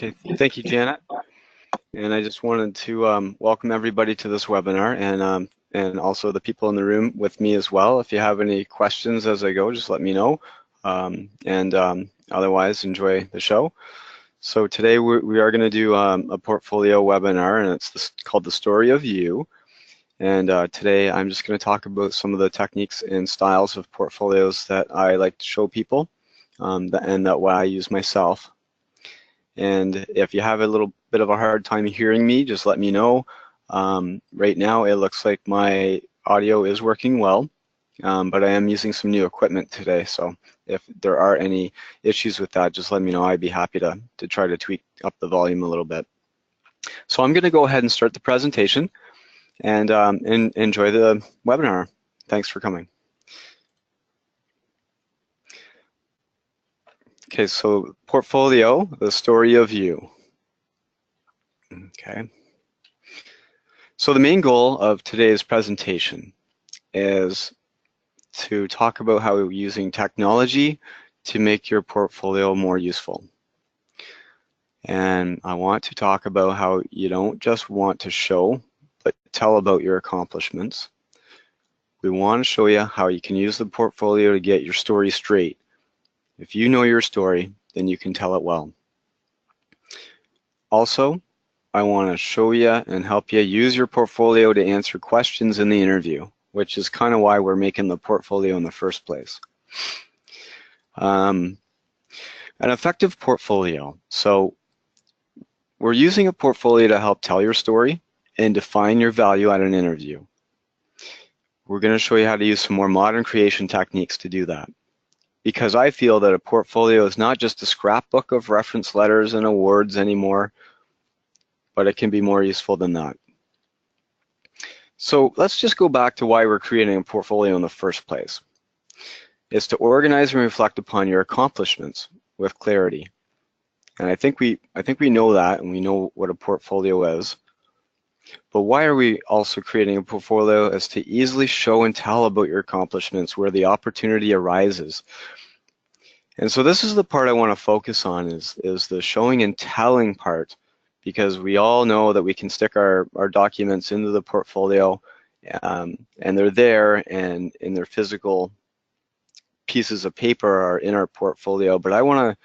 Okay, thank you, Janet. And I just wanted to welcome everybody to this webinar and also the people in the room with me as well. If you have any questions as I go, just let me know. Otherwise, enjoy the show. So today we are going to do a portfolio webinar, and it's called The Story of You. And today I'm just going to talk about some of the techniques and styles of portfolios that I like to show people and that what I use myself. And if you have a little bit of a hard time hearing me, just let me know. Right now it looks like my audio is working well, but I am using some new equipment today, so if there are any issues with that, just let me know. I'd be happy to try to tweak up the volume a little bit. So I'm going to go ahead and start the presentation and enjoy the webinar. Thanks for coming. Okay, so portfolio, the story of you. Okay. So the main goal of today's presentation is to talk about how using technology to make your portfolio more useful. And I want to talk about how you don't just want to show, but tell about your accomplishments. We want to show you how you can use the portfolio to get your story straight. If you know your story, then you can tell it well. Also, I want to show you and help you use your portfolio to answer questions in the interview, which is kind of why we're making the portfolio in the first place. An effective portfolio. So we're using a portfolio to help tell your story and define your value at an interview. We're going to show you how to use some more modern creation techniques to do that. Because I feel that a portfolio is not just a scrapbook of reference letters and awards anymore, but it can be more useful than that. So let's just go back to why we're creating a portfolio in the first place. It's to organize and reflect upon your accomplishments with clarity. And I think we know that, and we know what a portfolio is. But why are we also creating a portfolio? Is to easily show and tell about your accomplishments where the opportunity arises. And so this is the part I want to focus on is the showing and telling part, because we all know that we can stick our documents into the portfolio and they're there and in their physical pieces of paper are in our portfolio. But I want to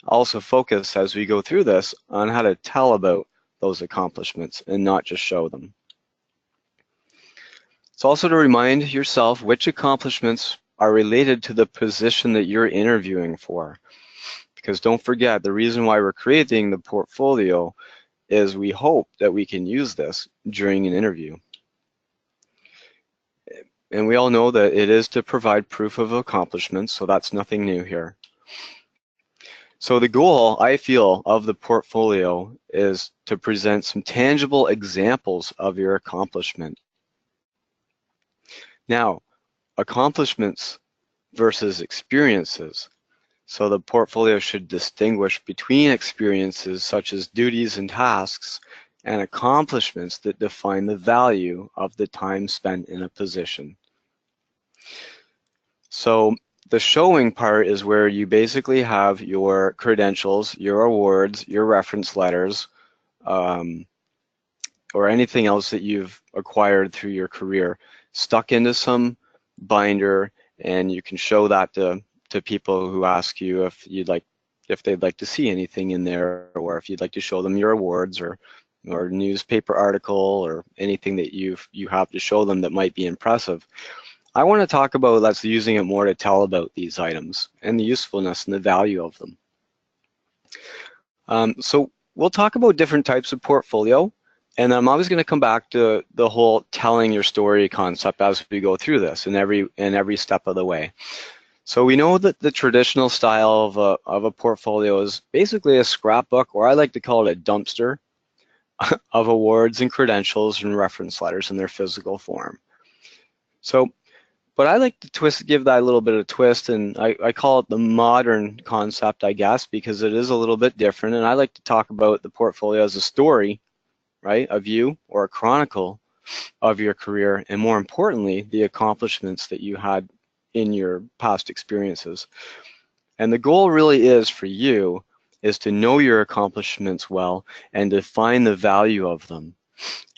also focus as we go through this on how to tell about those accomplishments and not just show them. It's also to remind yourself which accomplishments are related to the position that you're interviewing for. Because don't forget, the reason why we're creating the portfolio is we hope that we can use this during an interview. And we all know that it is to provide proof of accomplishments, so that's nothing new here. So the goal, I feel, of the portfolio is to present some tangible examples of your accomplishment. Now, accomplishments versus experiences. So the portfolio should distinguish between experiences such as duties and tasks and accomplishments that define the value of the time spent in a position. So the showing part is where you basically have your credentials, your awards, your reference letters, or anything else that you've acquired through your career stuck into some binder, and you can show that to people who ask you if they'd like to see anything in there, or if you'd like to show them your awards or newspaper article or anything that you have to show them that might be impressive. I want to talk about that's using it more to tell about these items and the usefulness and the value of them. So we'll talk about different types of portfolio, and I'm always going to come back to the whole telling your story concept as we go through this in every step of the way. So we know that the traditional style of a portfolio is basically a scrapbook, or I like to call it a dumpster of awards and credentials and reference letters in their physical form. So, but I like to give that a little bit of twist, and I call it the modern concept, I guess, because it is a little bit different. And I like to talk about the portfolio as a story, right, of you, or a chronicle of your career, and more importantly, the accomplishments that you had in your past experiences. And the goal really is for you is to know your accomplishments well and define the value of them.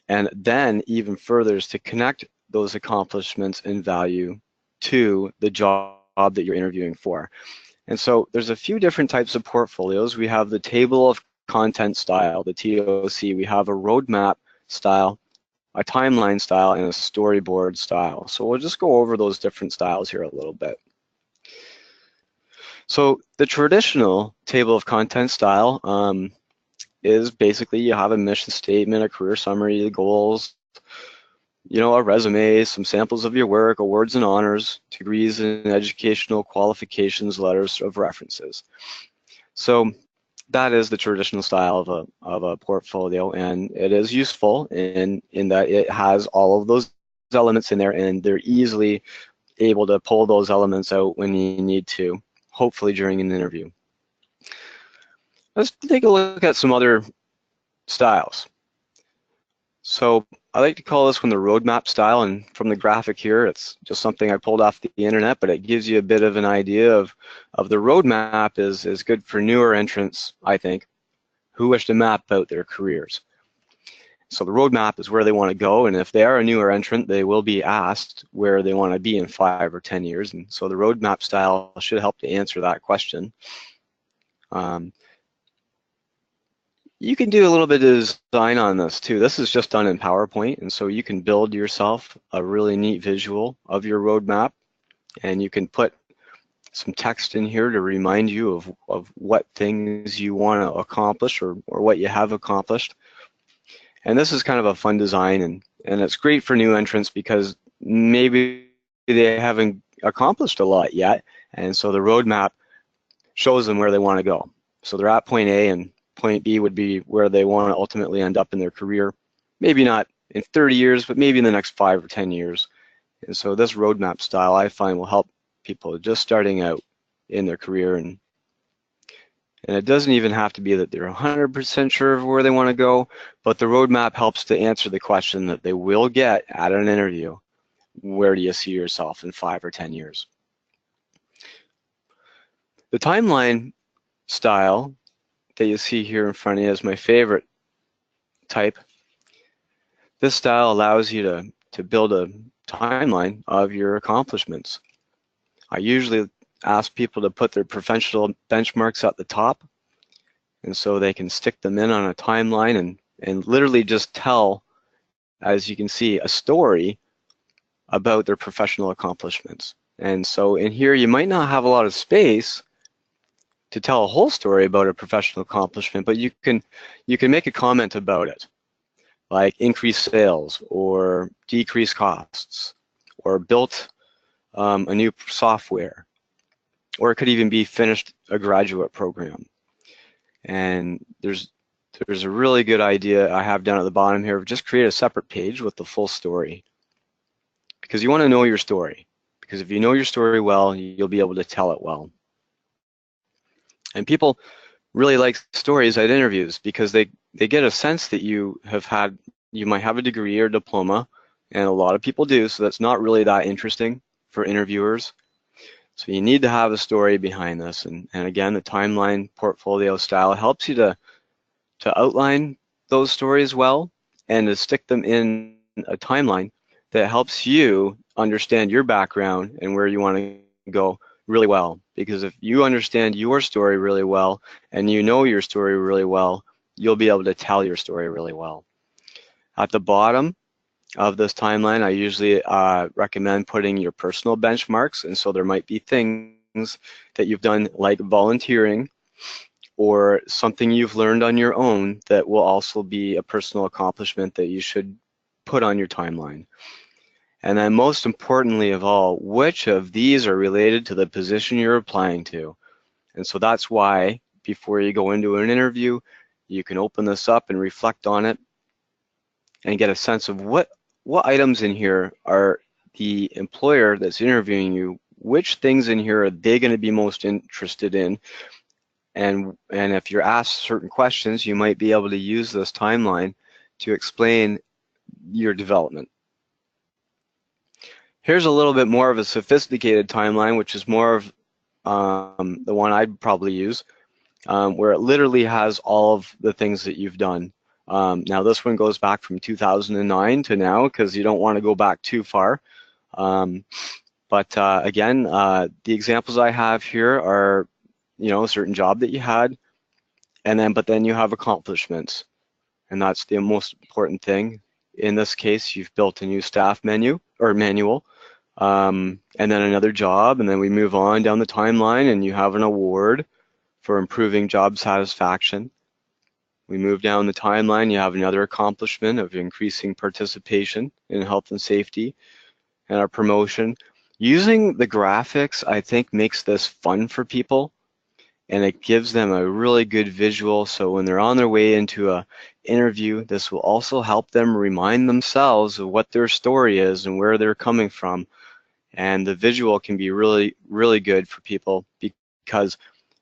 And then even further is to connect those accomplishments and value to the job that you're interviewing for. And so there's a few different types of portfolios. We have the table of content style, the TOC. We have a roadmap style, a timeline style, and a storyboard style. So we'll just go over those different styles here a little bit. So the traditional table of content style is basically you have a mission statement, a career summary, the goals, a resume, some samples of your work, awards and honors, degrees and educational qualifications, letters of references. So that is the traditional style of a portfolio, and it is useful in that it has all of those elements in there, and they're easily able to pull those elements out when you need to, hopefully during an interview. Let's take a look at some other styles. So I like to call this one the roadmap style, and from the graphic here, it's just something I pulled off the internet, but it gives you a bit of an idea of the roadmap is good for newer entrants, I think, who wish to map out their careers. So the roadmap is where they want to go, and if they are a newer entrant, they will be asked where they want to be in 5 or 10 years, and so the roadmap style should help to answer that question. You can do a little bit of design on this too. This is just done in PowerPoint, and so you can build yourself a really neat visual of your roadmap, and you can put some text in here to remind you of what things you want to accomplish or what you have accomplished. And this is kind of a fun design, and it's great for new entrants because maybe they haven't accomplished a lot yet, and so the roadmap shows them where they want to go. So they're at point A, and point B would be where they want to ultimately end up in their career. Maybe not in 30 years, but maybe in the next 5 or 10 years. And so this roadmap style I find will help people just starting out in their career, and it doesn't even have to be that they're 100% sure of where they want to go, but the roadmap helps to answer the question that they will get at an interview. Where do you see yourself in 5 or 10 years? The timeline style that you see here in front of you is my favorite type. This style allows you to build a timeline of your accomplishments. I usually ask people to put their professional benchmarks at the top, and so they can stick them in on a timeline and literally just tell, as you can see, a story about their professional accomplishments. And so in here you might not have a lot of space to tell a whole story about a professional accomplishment, but you can make a comment about it, like increased sales or decreased costs or built a new software, or it could even be finished a graduate program. And there's a really good idea I have down at the bottom here of just create a separate page with the full story, because you want to know your story, because if you know your story well, you'll be able to tell it well. And people really like stories at interviews because they get a sense that you might have a degree or diploma, and a lot of people do, so that's not really that interesting for interviewers. So you need to have a story behind this, and again, the timeline portfolio style helps you to outline those stories well and to stick them in a timeline that helps you understand your background and where you want to go really well. Because if you understand your story really well and you know your story really well, you'll be able to tell your story really well. At the bottom of this timeline, I usually recommend putting your personal benchmarks, and so there might be things that you've done like volunteering or something you've learned on your own that will also be a personal accomplishment that you should put on your timeline. And then most importantly of all, which of these are related to the position you're applying to? And so that's why before you go into an interview, you can open this up and reflect on it and get a sense of what items in here are the employer that's interviewing you, which things in here are they going to be most interested in, and if you're asked certain questions, you might be able to use this timeline to explain your development. Here's a little bit more of a sophisticated timeline, which is more of the one I'd probably use. where it literally has all of the things that you've done. Now this one goes back from 2009 to now because you don't want to go back too far. But again, the examples I have here are, a certain job that you had, but then you have accomplishments, and that's the most important thing. In this case, you've built a new staff menu or manual, and then another job, and then we move on down the timeline, and you have an award for improving job satisfaction. We move down the timeline, you have another accomplishment of increasing participation in health and safety, and our promotion. Using the graphics, I think, makes this fun for people, and it gives them a really good visual, so when they're on their way into an interview, this will also help them remind themselves of what their story is and where they're coming from. And the visual can be really, really good for people because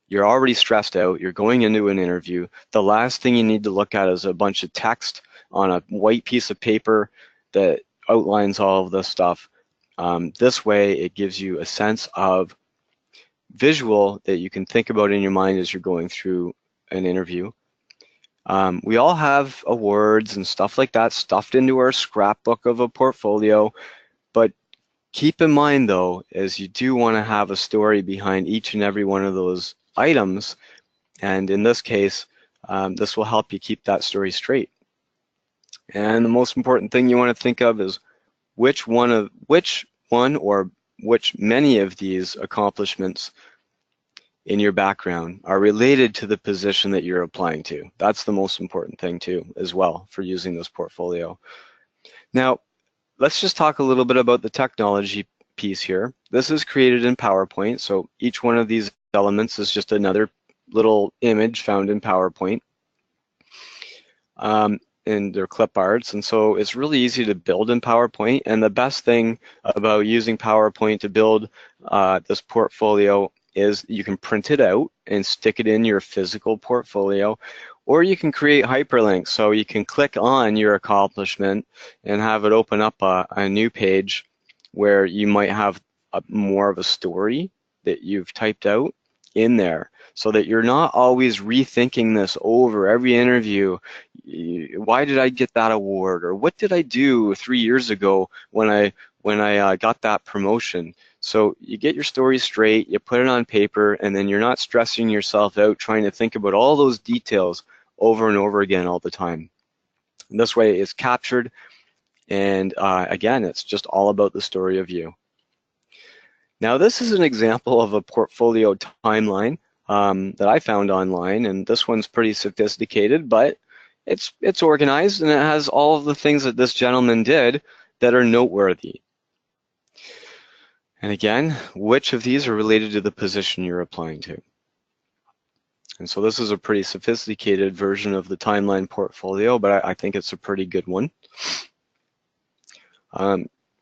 you're already stressed out, you're going into an interview. The last thing you need to look at is a bunch of text on a white piece of paper that outlines all of this stuff. This way, it gives you a sense of visual that you can think about in your mind as you're going through an interview. We all have awards and stuff like that stuffed into our scrapbook of a portfolio, but keep in mind though, is you do want to have a story behind each and every one of those items, and in this case, this will help you keep that story straight. And the most important thing you want to think of is which many of these accomplishments in your background are related to the position that you're applying to. That's the most important thing too, as well, for using this portfolio. Now, let's just talk a little bit about the technology piece here. This is created in PowerPoint, so each one of these elements is just another little image found in PowerPoint. And they're clip arts, and so it's really easy to build in PowerPoint. And the best thing about using PowerPoint to build this portfolio is you can print it out and stick it in your physical portfolio, or you can create hyperlinks, so you can click on your accomplishment and have it open up a new page where you might have more of a story that you've typed out in there, so that you're not always rethinking this over every interview. Why did I get that award? Or what did I do 3 years ago when I got that promotion? So you get your story straight, you put it on paper, and then you're not stressing yourself out trying to think about all those details over and over again all the time. And this way it's captured, and again, it's just all about the story of you. Now this is an example of a portfolio timeline that I found online, and this one's pretty sophisticated, but it's organized, and it has all of the things that this gentleman did that are noteworthy. And again, which of these are related to the position you're applying to? And so this is a pretty sophisticated version of the timeline portfolio, but I think it's a pretty good one.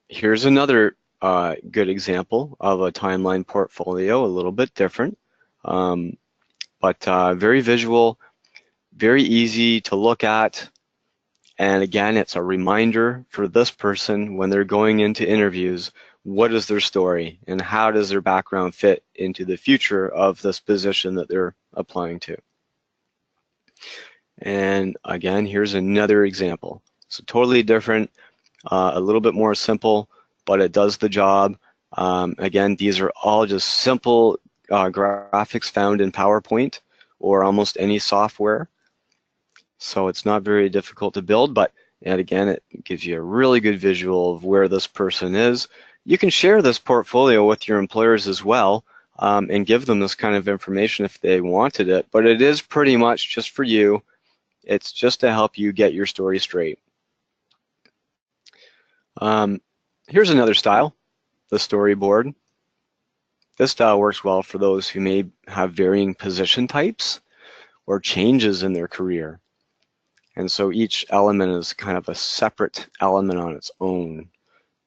Here's another good example of a timeline portfolio, a little bit different, but very visual, very easy to look at. And again, it's a reminder for this person when they're going into interviews, what is their story and how does their background fit into the future of this position that they're applying to. And again, here's another example. So totally different, a little bit more simple, but it does the job. Again, these are all just simple graphics found in PowerPoint or almost any software. So it's not very difficult to build, but and again, it gives you a really good visual of where this person is. You can share this portfolio with your employers as well, and give them this kind of information if they wanted it, but it is pretty much just for you. It's just to help you get your story straight. Here's another style, the storyboard. This style works well for those who may have varying position types or changes in their career. And so each element is kind of a separate element on its own,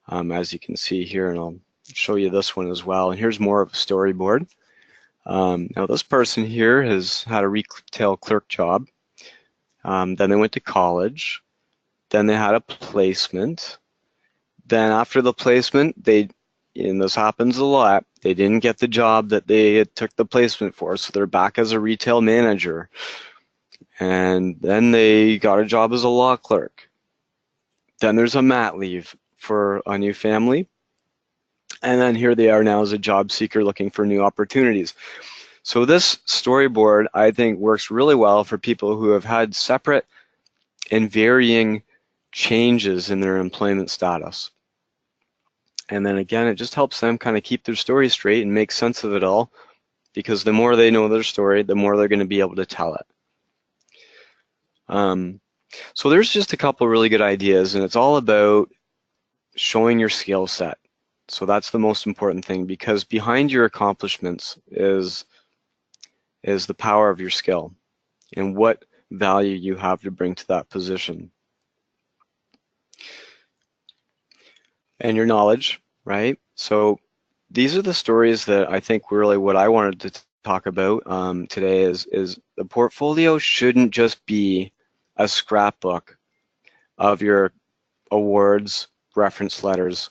as you can see here, and I'll show you this one as well. And here's more of a storyboard. Now this person here has had a retail clerk job. Then they went to college. Then they had a placement. Then after the placement, they and this happens a lot, they didn't get the job that they took the placement for, so they're back as a retail manager. And then they got a job as a law clerk. Then there's a mat leave for a new family. And then here they are now as a job seeker looking for new opportunities. So this storyboard, I think, works really well for people who have had separate and varying changes in their employment status. And then again, it just helps them kind of keep their story straight and make sense of it all, because the more they know their story, the more they're going to be able to tell it. So there's just a couple really good ideas, and it's all about showing your skill set. So that's the most important thing, because behind your accomplishments is the power of your skill and what value you have to bring to that position. And your knowledge, right? So these are the stories that I think really what I wanted to talk about today is the portfolio shouldn't just be a scrapbook of your awards, reference letters,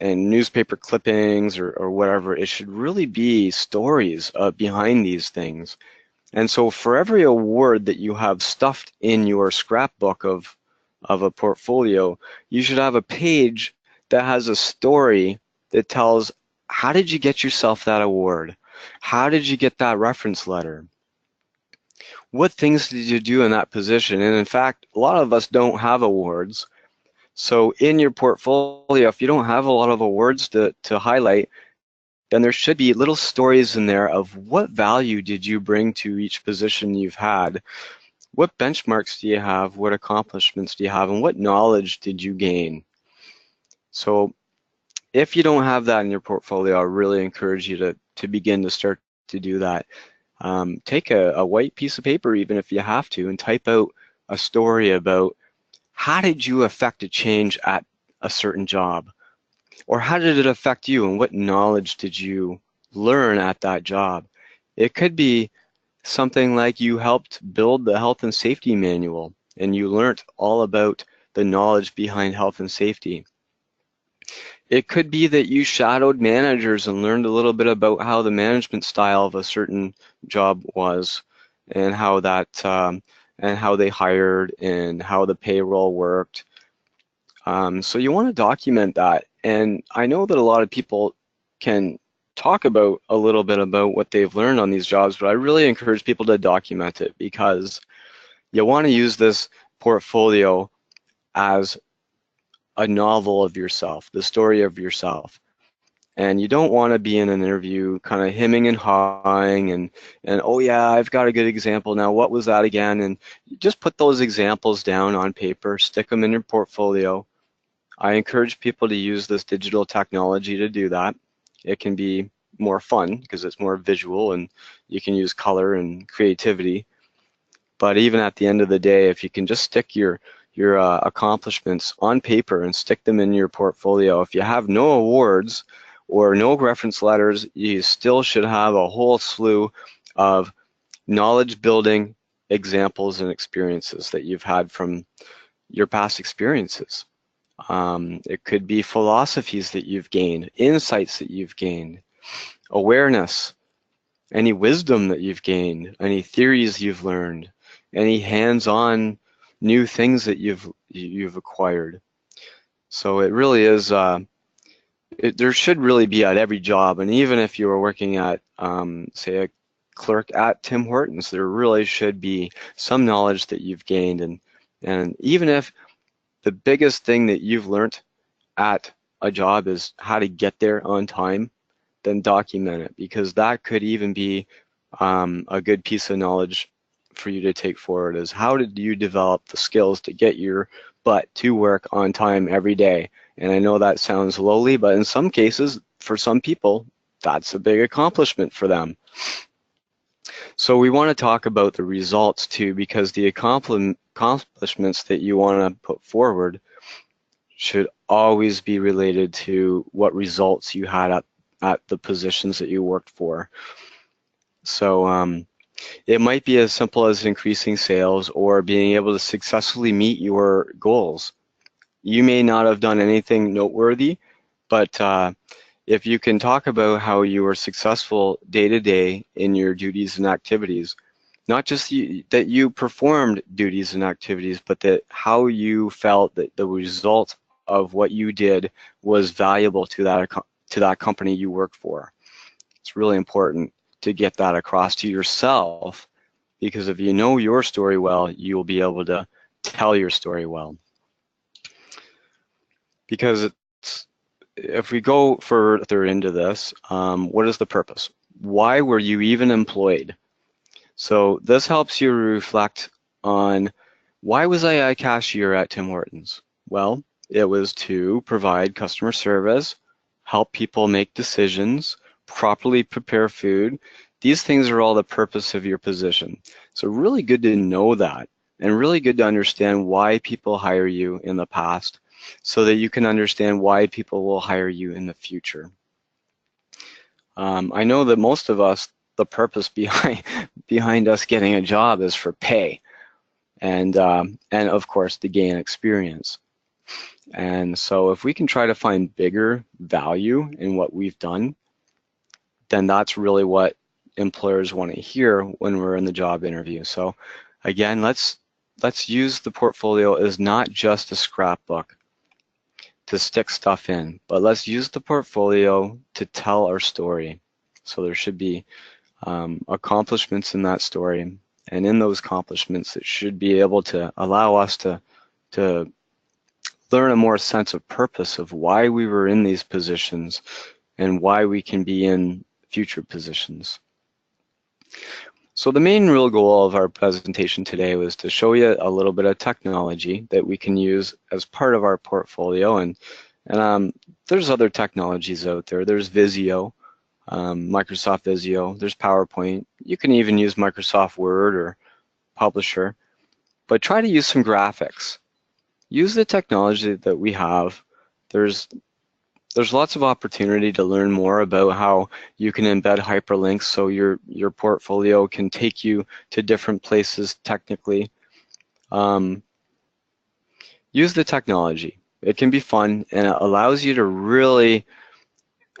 and newspaper clippings or whatever. It should really be stories behind these things. And so for every award that you have stuffed in your scrapbook of a portfolio, you should have a page that has a story that tells, how did you get yourself that award? How did you get that reference letter? What things did you do in that position? And in fact, a lot of us don't have awards. So in your portfolio, if you don't have a lot of awards to highlight, then there should be little stories in there of what value did you bring to each position you've had. What benchmarks do you have? What accomplishments do you have? And what knowledge did you gain? So if you don't have that in your portfolio, I really encourage you to begin to start to do that. Take a white piece of paper, even if you have to, and type out a story about how did you affect a change at a certain job? Or how did it affect you, and what knowledge did you learn at that job? It could be something like you helped build the health and safety manual and you learned all about the knowledge behind health and safety. It could be that you shadowed managers and learned a little bit about how the management style of a certain job was, and how that and how they hired and how the payroll worked. So you want to document that. And I know that a lot of people can talk about a little bit about what they've learned on these jobs, but I really encourage people to document it, because you want to use this portfolio as a novel of yourself, the story of yourself. And you don't want to be in an interview kind of hemming and hawing and oh yeah, I've got a good example now, what was that again? And just put those examples down on paper, stick them in your portfolio. I encourage people to use this digital technology to do that. It can be more fun because it's more visual and you can use color and creativity. But even at the end of the day, if you can just stick your accomplishments on paper and stick them in your portfolio, if you have no awards or no reference letters, you still should have a whole slew of knowledge building examples and experiences that you've had from your past experiences. It could be philosophies that you've gained, insights that you've gained, awareness, any wisdom that you've gained, any theories you've learned, any hands-on new things that you've acquired. So it really is, there should really be at every job, and even if you were working at, say, a clerk at Tim Hortons, there really should be some knowledge that you've gained, and even if the biggest thing that you've learned at a job is how to get there on time, then document it, because that could even be a good piece of knowledge for you to take forward, is how did you develop the skills to get your butt to work on time every day? And I know that sounds lowly, but in some cases, for some people, that's a big accomplishment for them. So we want to talk about the results too, because the accomplishments that you want to put forward should always be related to what results you had at the positions that you worked for. So it might be as simple as increasing sales or being able to successfully meet your goals. You may not have done anything noteworthy, But if you can talk about how you were successful day to day in your duties and activities, not just that you performed duties and activities, but that how you felt that the result of what you did was valuable to that company you work for. It's really important to get that across to yourself, because if you know your story well, you will be able to tell your story well. Because if we go further into this, what is the purpose? Why were you even employed? So this helps you reflect on, why was I a cashier at Tim Hortons? Well, it was to provide customer service, help people make decisions, properly prepare food. These things are all the purpose of your position. So really good to know that, and really good to understand why people hire you in the past, so that you can understand why people will hire you in the future. I know that most of us, the purpose behind us getting a job is for pay, and of course to gain experience. And so if we can try to find bigger value in what we've done, then that's really what employers want to hear when we're in the job interview. So again, let's use the portfolio as not just a scrapbook to stick stuff in, but let's use the portfolio to tell our story. So there should be accomplishments in that story, and in those accomplishments, it should be able to allow us to learn a more sense of purpose of why we were in these positions and why we can be in future positions. So the main real goal of our presentation today was to show you a little bit of technology that we can use as part of our portfolio, and there's other technologies out there. There's Visio, Microsoft Visio, there's PowerPoint. You can even use Microsoft Word or Publisher, but try to use some graphics. Use the technology that we have. There's lots of opportunity to learn more about how you can embed hyperlinks so your portfolio can take you to different places technically. Use the technology. It can be fun, and it allows you to really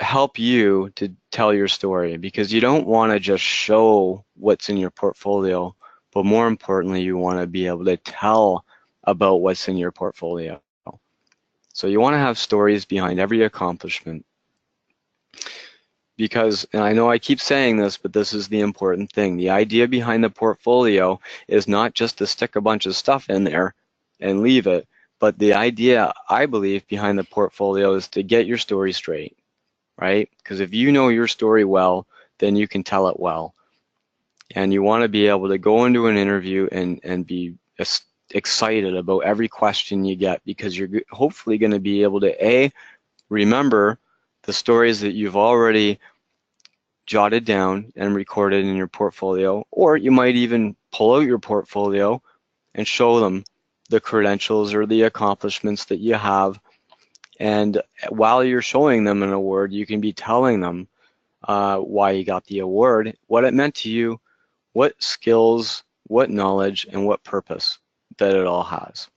help you to tell your story, because you don't want to just show what's in your portfolio, but more importantly, you want to be able to tell about what's in your portfolio. So you want to have stories behind every accomplishment, because, and I know I keep saying this, but this is the important thing. The idea behind the portfolio is not just to stick a bunch of stuff in there and leave it, but the idea, I believe, behind the portfolio is to get your story straight, right? Because if you know your story well, then you can tell it well. And you want to be able to go into an interview and be excited about every question you get, because you're hopefully going to be able to remember the stories that you've already jotted down and recorded in your portfolio, or you might even pull out your portfolio and show them the credentials or the accomplishments that you have. And while you're showing them an award, you can be telling them why you got the award, what it meant to you, what skills, what knowledge, and what purpose that it all has.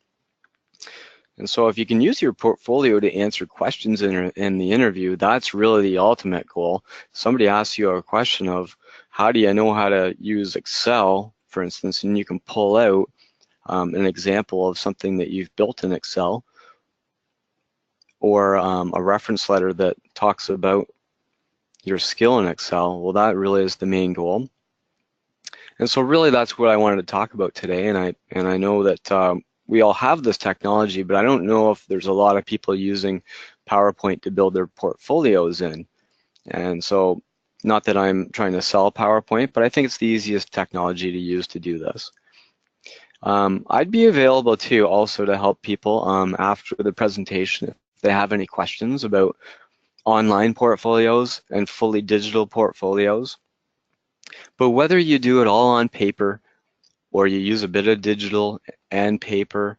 And so if you can use your portfolio to answer questions in the interview, that's really the ultimate goal. Somebody asks you a question of, how do you know how to use Excel, for instance, and you can pull out an example of something that you've built in Excel, or a reference letter that talks about your skill in Excel. Well, that really is the main goal. And so really that's what I wanted to talk about today, and I know that we all have this technology, but I don't know if there's a lot of people using PowerPoint to build their portfolios in. And so, not that I'm trying to sell PowerPoint, but I think it's the easiest technology to use to do this. I'd be available too also to help people after the presentation if they have any questions about online portfolios and fully digital portfolios. But whether you do it all on paper, or you use a bit of digital and paper,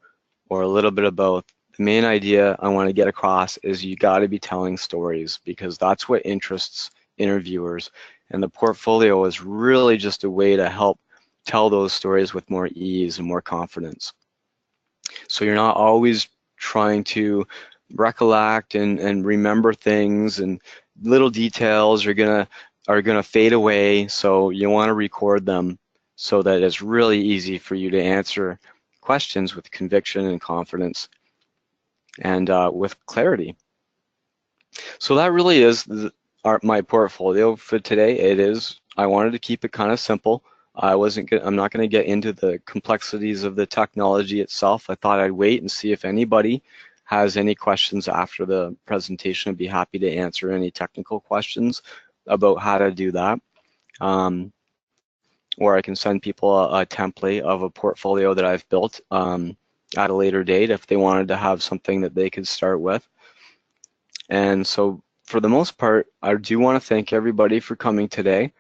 or a little bit of both, the main idea I want to get across is you got to be telling stories, because that's what interests interviewers. And the portfolio is really just a way to help tell those stories with more ease and more confidence. So you're not always trying to recollect and remember things, and little details are gonna fade away. So you want to record them so that it's really easy for you to answer questions with conviction and confidence and with clarity. So that really is my portfolio for today. I wanted to keep it kind of simple. I'm not going to get into the complexities of the technology itself. I thought I'd wait and see if anybody has any questions after the presentation. I'd be happy to answer any technical questions about how to do that. Or I can send people a template of a portfolio that I've built at a later date if they wanted to have something that they could start with. And so for the most part, I do want to thank everybody for coming today.